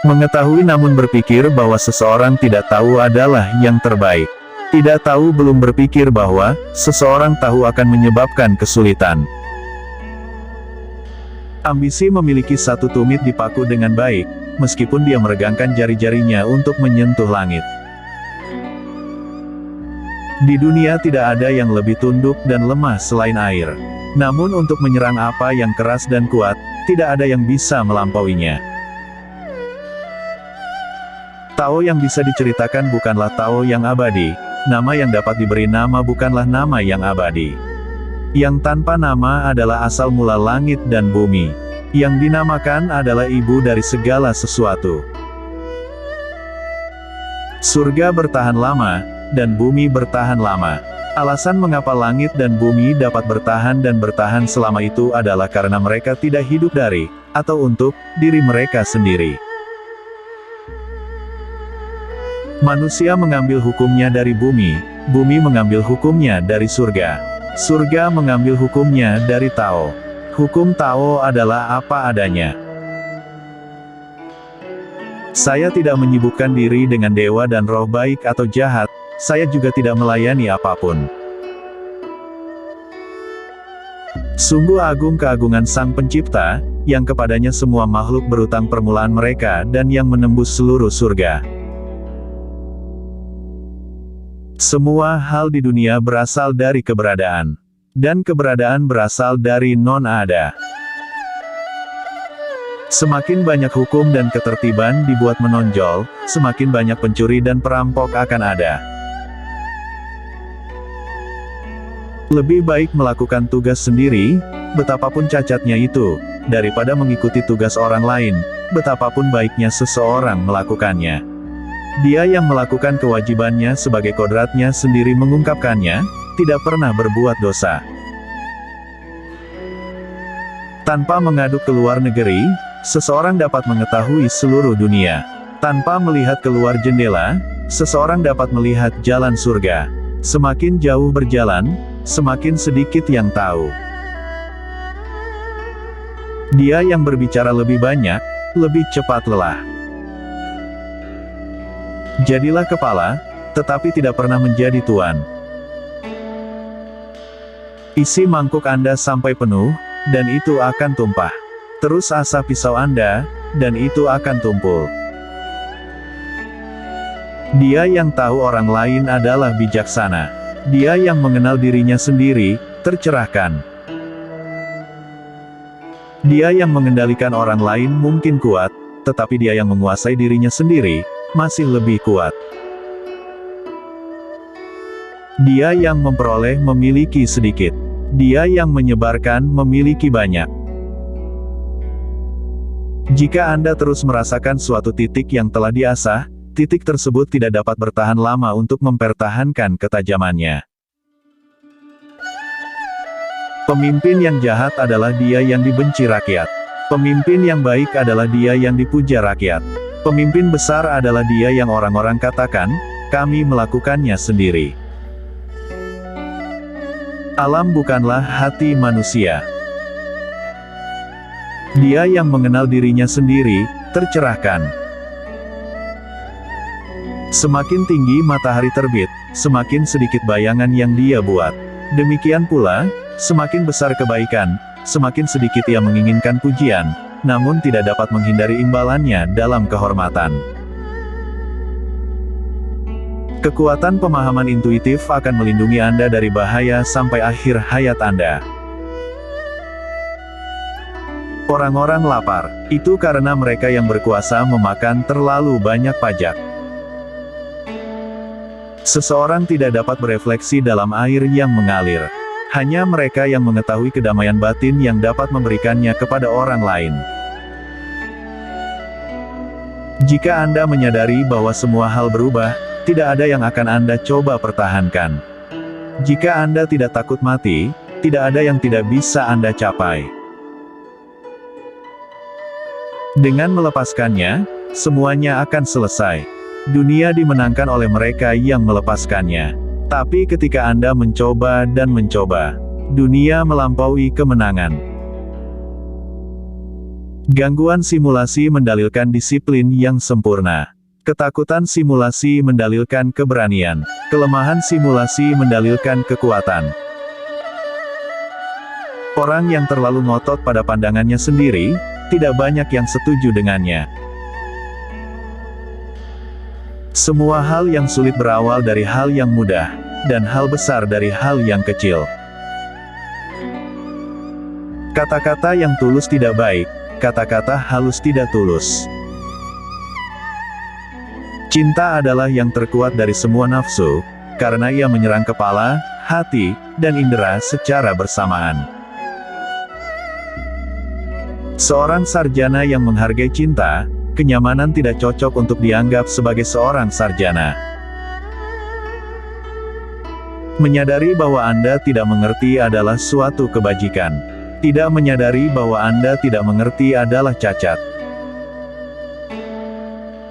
Mengetahui namun berpikir bahwa seseorang tidak tahu adalah yang terbaik. Tidak tahu belum berpikir bahwa seseorang tahu akan menyebabkan kesulitan. Ambisi memiliki satu tumit dipaku dengan baik, meskipun dia meregangkan jari-jarinya untuk menyentuh langit. Di dunia tidak ada yang lebih tunduk dan lemah selain air. Namun untuk menyerang apa yang keras dan kuat, tidak ada yang bisa melampauinya. Tao yang bisa diceritakan bukanlah Tao yang abadi, nama yang dapat diberi nama bukanlah nama yang abadi. Yang tanpa nama adalah asal mula langit dan bumi. Yang dinamakan adalah ibu dari segala sesuatu. Surga bertahan lama, dan bumi bertahan lama. Alasan mengapa langit dan bumi dapat bertahan dan bertahan selama itu adalah karena mereka tidak hidup dari, atau untuk, diri mereka sendiri. Manusia mengambil hukumnya dari bumi, bumi mengambil hukumnya dari surga. Surga mengambil hukumnya dari Tao. Hukum Tao adalah apa adanya. Saya tidak menyibukkan diri dengan dewa dan roh baik atau jahat, saya juga tidak melayani apapun. Sungguh agung keagungan Sang Pencipta, yang kepadanya semua makhluk berutang permulaan mereka dan yang menembus seluruh surga. Semua hal di dunia berasal dari keberadaan. Dan keberadaan berasal dari non-ada. Semakin banyak hukum dan ketertiban dibuat menonjol, semakin banyak pencuri dan perampok akan ada. Lebih baik melakukan tugas sendiri, betapapun cacatnya itu, daripada mengikuti tugas orang lain, betapapun baiknya seseorang melakukannya. Dia yang melakukan kewajibannya sebagai kodratnya sendiri mengungkapkannya, tidak pernah berbuat dosa. Tanpa mengaduk ke luar negeri, seseorang dapat mengetahui seluruh dunia. Tanpa melihat keluar jendela, seseorang dapat melihat jalan surga. Semakin jauh berjalan, semakin sedikit yang tahu. Dia yang berbicara lebih banyak, lebih cepat lelah. Jadilah kepala, tetapi tidak pernah menjadi tuan. Isi mangkuk Anda sampai penuh, dan itu akan tumpah. Terus asah pisau Anda, dan itu akan tumpul. Dia yang tahu orang lain adalah bijaksana. Dia yang mengenal dirinya sendiri, tercerahkan. Dia yang mengendalikan orang lain mungkin kuat, tetapi dia yang menguasai dirinya sendiri, masih lebih kuat. Dia yang memperoleh memiliki sedikit. Dia yang menyebarkan memiliki banyak. Jika Anda terus merasakan suatu titik yang telah diasah, titik tersebut tidak dapat bertahan lama untuk mempertahankan ketajamannya. Pemimpin yang jahat adalah dia yang dibenci rakyat. Pemimpin yang baik adalah dia yang dipuja rakyat. Pemimpin besar adalah dia yang orang-orang katakan, kami melakukannya sendiri. Alam bukanlah hati manusia. Dia yang mengenal dirinya sendiri, tercerahkan. Semakin tinggi matahari terbit, semakin sedikit bayangan yang dia buat. Demikian pula, semakin besar kebaikan, semakin sedikit ia menginginkan pujian, namun tidak dapat menghindari imbalannya dalam kehormatan. Kekuatan pemahaman intuitif akan melindungi Anda dari bahaya sampai akhir hayat Anda. Orang-orang lapar, itu karena mereka yang berkuasa memakan terlalu banyak pajak. Seseorang tidak dapat berefleksi dalam air yang mengalir. Hanya mereka yang mengetahui kedamaian batin yang dapat memberikannya kepada orang lain. Jika Anda menyadari bahwa semua hal berubah, tidak ada yang akan Anda coba pertahankan. Jika Anda tidak takut mati, tidak ada yang tidak bisa Anda capai. Dengan melepaskannya, semuanya akan selesai. Dunia dimenangkan oleh mereka yang melepaskannya. Tapi ketika Anda mencoba dan mencoba, dunia melampaui kemenangan. Gangguan simulasi mendalilkan disiplin yang sempurna. Ketakutan simulasi mendalilkan keberanian. Kelemahan simulasi mendalilkan kekuatan. Orang yang terlalu ngotot pada pandangannya sendiri, tidak banyak yang setuju dengannya. Semua hal yang sulit berawal dari hal yang mudah, dan hal besar dari hal yang kecil. Kata-kata yang tulus tidak baik, kata-kata halus tidak tulus. Cinta adalah yang terkuat dari semua nafsu, karena ia menyerang kepala, hati, dan indera secara bersamaan. Seorang sarjana yang menghargai cinta, kenyamanan tidak cocok untuk dianggap sebagai seorang sarjana. Menyadari bahwa Anda tidak mengerti adalah suatu kebajikan. Tidak menyadari bahwa Anda tidak mengerti adalah cacat.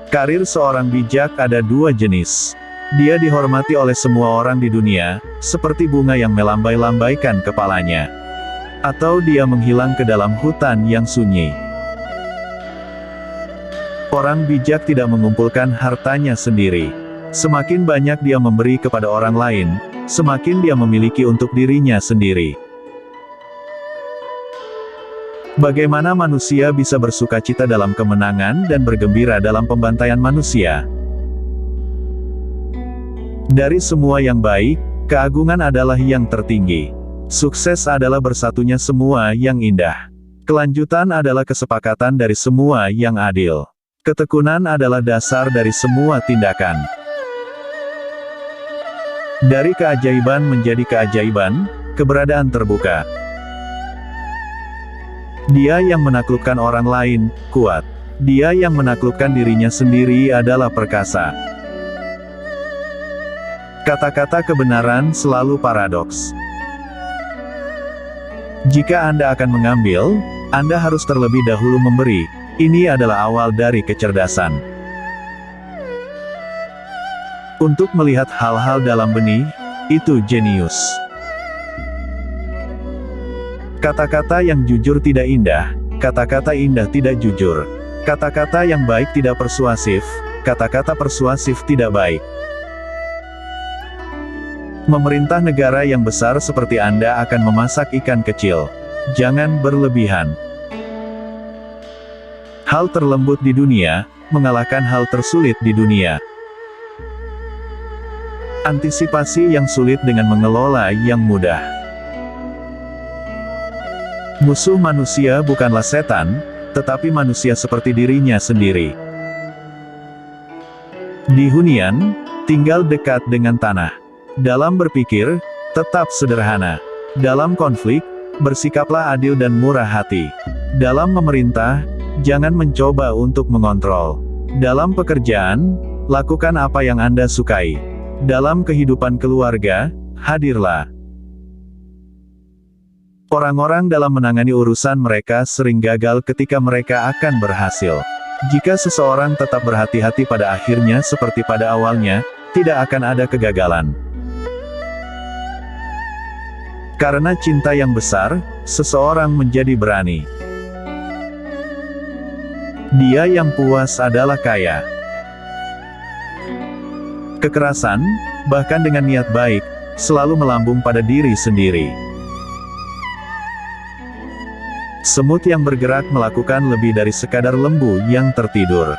Karir seorang bijak ada dua jenis. Dia dihormati oleh semua orang di dunia, seperti bunga yang melambai-lambaikan kepalanya. Atau dia menghilang ke dalam hutan yang sunyi. Orang bijak tidak mengumpulkan hartanya sendiri. Semakin banyak dia memberi kepada orang lain, semakin dia memiliki untuk dirinya sendiri. Bagaimana manusia bisa bersukacita dalam kemenangan dan bergembira dalam pembantaian manusia? Dari semua yang baik, keagungan adalah yang tertinggi. Sukses adalah bersatunya semua yang indah. Kelanjutan adalah kesepakatan dari semua yang adil. Ketekunan adalah dasar dari semua tindakan. Dari keajaiban menjadi keajaiban, keberadaan terbuka. Dia yang menaklukkan orang lain, kuat. Dia yang menaklukkan dirinya sendiri adalah perkasa. Kata-kata kebenaran selalu paradoks. Jika Anda akan mengambil, Anda harus terlebih dahulu memberi. Ini adalah awal dari kecerdasan. Untuk melihat hal-hal dalam benih, itu jenius. Kata-kata yang jujur tidak indah, kata-kata indah tidak jujur. Kata-kata yang baik tidak persuasif, kata-kata persuasif tidak baik. Memerintah negara yang besar seperti Anda akan memasak ikan kecil. Jangan berlebihan. Hal terlembut di dunia, mengalahkan hal tersulit di dunia. Antisipasi yang sulit dengan mengelola yang mudah. Musuh manusia bukanlah setan, tetapi manusia seperti dirinya sendiri. Di hunian, tinggal dekat dengan tanah. Dalam berpikir, tetap sederhana. Dalam konflik, bersikaplah adil dan murah hati. Dalam memerintah, jangan mencoba untuk mengontrol. Dalam pekerjaan, lakukan apa yang Anda sukai. Dalam kehidupan keluarga, hadirlah. Orang-orang dalam menangani urusan mereka sering gagal ketika mereka akan berhasil. Jika seseorang tetap berhati-hati pada akhirnya seperti pada awalnya, tidak akan ada kegagalan. Karena cinta yang besar, seseorang menjadi berani. Dia yang puas adalah kaya. Kekerasan, bahkan dengan niat baik, selalu melambung pada diri sendiri. Semut yang bergerak melakukan lebih dari sekadar lembu yang tertidur.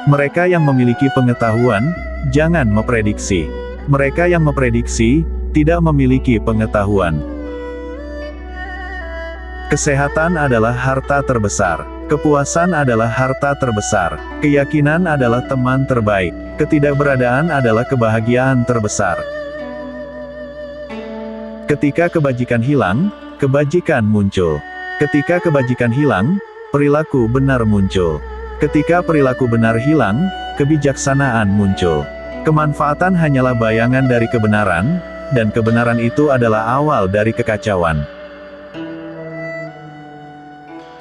Mereka yang memiliki pengetahuan, jangan memprediksi. Mereka yang memprediksi, tidak memiliki pengetahuan. Kesehatan adalah harta terbesar. Kepuasan adalah harta terbesar. Keyakinan adalah teman terbaik. Ketidakberadaan adalah kebahagiaan terbesar. Ketika kebajikan hilang, kebajikan muncul. Ketika kebajikan hilang, perilaku benar muncul. Ketika perilaku benar hilang, kebijaksanaan muncul. Kemanfaatan hanyalah bayangan dari kebenaran, dan kebenaran itu adalah awal dari kekacauan.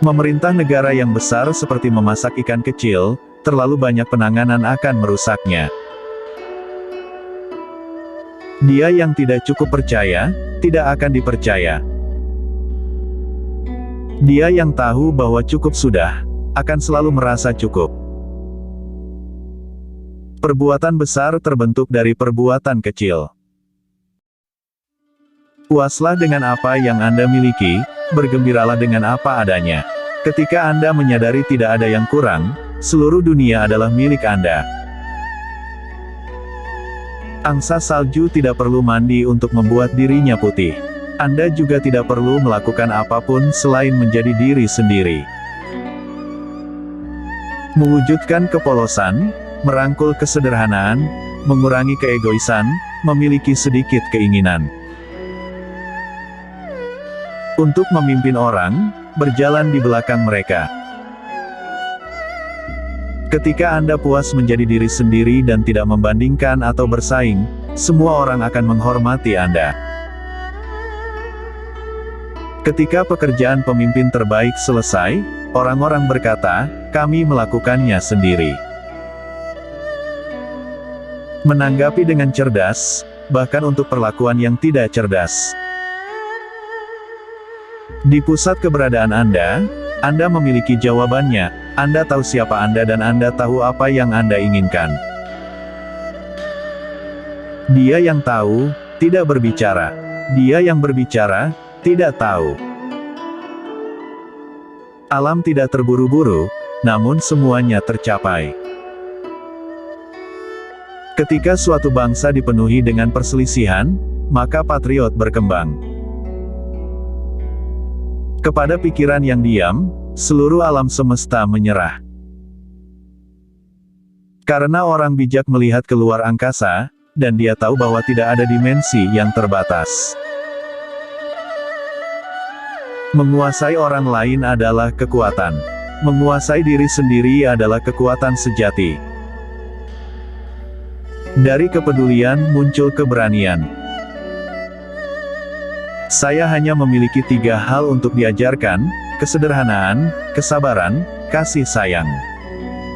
Memerintah negara yang besar seperti memasak ikan kecil, terlalu banyak penanganan akan merusaknya. Dia yang tidak cukup percaya, tidak akan dipercaya. Dia yang tahu bahwa cukup sudah, akan selalu merasa cukup. Perbuatan besar terbentuk dari perbuatan kecil. Puaslah dengan apa yang Anda miliki, bergembiralah dengan apa adanya. Ketika Anda menyadari tidak ada yang kurang, seluruh dunia adalah milik Anda. Angsa salju tidak perlu mandi untuk membuat dirinya putih. Anda juga tidak perlu melakukan apapun selain menjadi diri sendiri. Mewujudkan kepolosan, merangkul kesederhanaan, mengurangi keegoisan, memiliki sedikit keinginan untuk memimpin orang, berjalan di belakang mereka. Ketika Anda puas menjadi diri sendiri dan tidak membandingkan atau bersaing, semua orang akan menghormati Anda. Ketika pekerjaan pemimpin terbaik selesai, orang-orang berkata, "Kami melakukannya sendiri." Menanggapi dengan cerdas, bahkan untuk perlakuan yang tidak cerdas. Di pusat keberadaan Anda memiliki jawabannya, Anda tahu siapa Anda dan Anda tahu apa yang Anda inginkan. Dia yang tahu, tidak berbicara. Dia yang berbicara, tidak tahu. Alam tidak terburu-buru, namun semuanya tercapai. Ketika suatu bangsa dipenuhi dengan perselisihan, maka patriot berkembang. Kepada pikiran yang diam, seluruh alam semesta menyerah. Karena orang bijak melihat keluar angkasa, dan dia tahu bahwa tidak ada dimensi yang terbatas. Menguasai orang lain adalah kekuatan. Menguasai diri sendiri adalah kekuatan sejati. Dari kepedulian muncul keberanian. Saya hanya memiliki 3 hal untuk diajarkan: kesederhanaan, kesabaran, kasih sayang.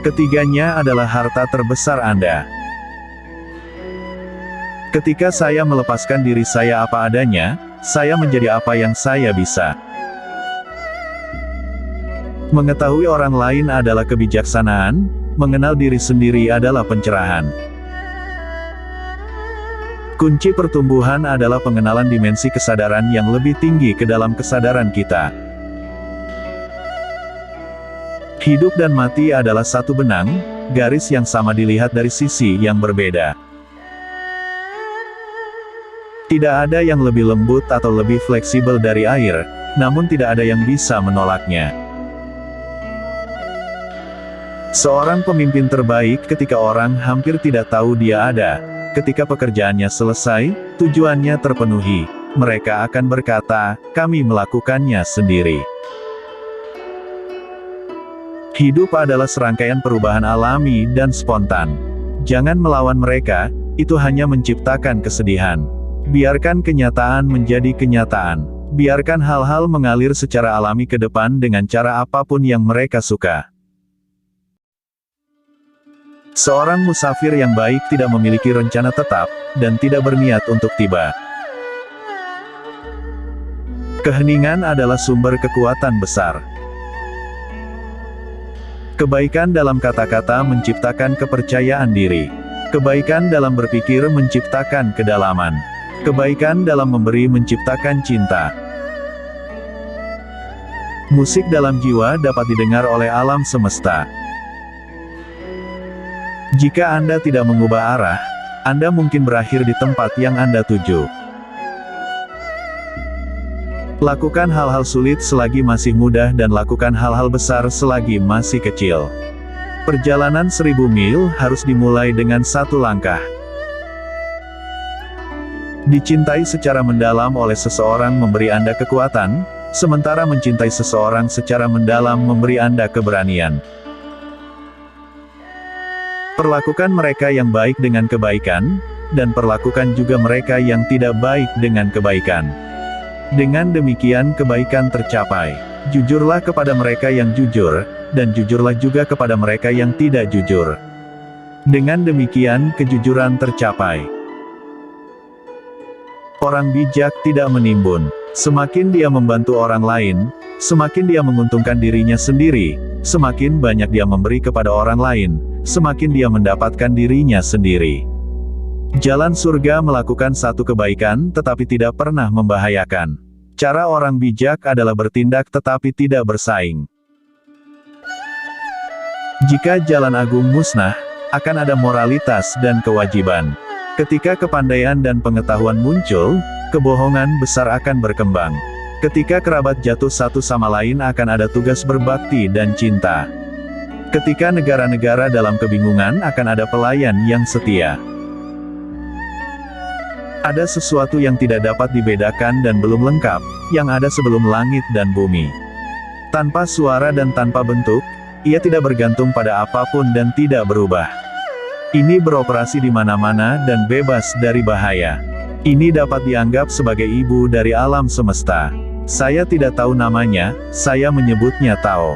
Ketiganya adalah harta terbesar Anda. Ketika saya melepaskan diri saya apa adanya, saya menjadi apa yang saya bisa. Mengetahui orang lain adalah kebijaksanaan, mengenal diri sendiri adalah pencerahan. Kunci pertumbuhan adalah pengenalan dimensi kesadaran yang lebih tinggi ke dalam kesadaran kita. Hidup dan mati adalah satu benang, garis yang sama dilihat dari sisi yang berbeda. Tidak ada yang lebih lembut atau lebih fleksibel dari air, namun tidak ada yang bisa menolaknya. Seorang pemimpin terbaik ketika orang hampir tidak tahu dia ada. Ketika pekerjaannya selesai, tujuannya terpenuhi, mereka akan berkata, "Kami melakukannya sendiri." Hidup adalah serangkaian perubahan alami dan spontan. Jangan melawan mereka, itu hanya menciptakan kesedihan. Biarkan kenyataan menjadi kenyataan. Biarkan hal-hal mengalir secara alami ke depan dengan cara apapun yang mereka suka. Seorang musafir yang baik tidak memiliki rencana tetap, dan tidak berniat untuk tiba. Keheningan adalah sumber kekuatan besar. Kebaikan dalam kata-kata menciptakan kepercayaan diri. Kebaikan dalam berpikir menciptakan kedalaman. Kebaikan dalam memberi menciptakan cinta. Musik dalam jiwa dapat didengar oleh alam semesta. Jika Anda tidak mengubah arah, Anda mungkin berakhir di tempat yang Anda tuju. Lakukan hal-hal sulit selagi masih mudah dan lakukan hal-hal besar selagi masih kecil. Perjalanan 1000 mil harus dimulai dengan 1 langkah. Dicintai secara mendalam oleh seseorang memberi Anda kekuatan, sementara mencintai seseorang secara mendalam memberi Anda keberanian. Perlakukan mereka yang baik dengan kebaikan, dan perlakukan juga mereka yang tidak baik dengan kebaikan. Dengan demikian kebaikan tercapai. Jujurlah kepada mereka yang jujur, dan jujurlah juga kepada mereka yang tidak jujur. Dengan demikian kejujuran tercapai. Orang bijak tidak menimbun. Semakin dia membantu orang lain, semakin dia menguntungkan dirinya sendiri, semakin banyak dia memberi kepada orang lain, semakin dia mendapatkan dirinya sendiri. Jalan surga melakukan satu kebaikan tetapi tidak pernah membahayakan. Cara orang bijak adalah bertindak tetapi tidak bersaing. Jika jalan agung musnah, akan ada moralitas dan kewajiban. Ketika kepandaian dan pengetahuan muncul, kebohongan besar akan berkembang. Ketika kerabat jatuh satu sama lain akan ada tugas berbakti dan cinta. Ketika negara-negara dalam kebingungan akan ada pelayan yang setia. Ada sesuatu yang tidak dapat dibedakan dan belum lengkap, yang ada sebelum langit dan bumi. Tanpa suara dan tanpa bentuk, ia tidak bergantung pada apapun dan tidak berubah. Ini beroperasi di mana-mana dan bebas dari bahaya. Ini dapat dianggap sebagai ibu dari alam semesta. Saya tidak tahu namanya, saya menyebutnya Tao.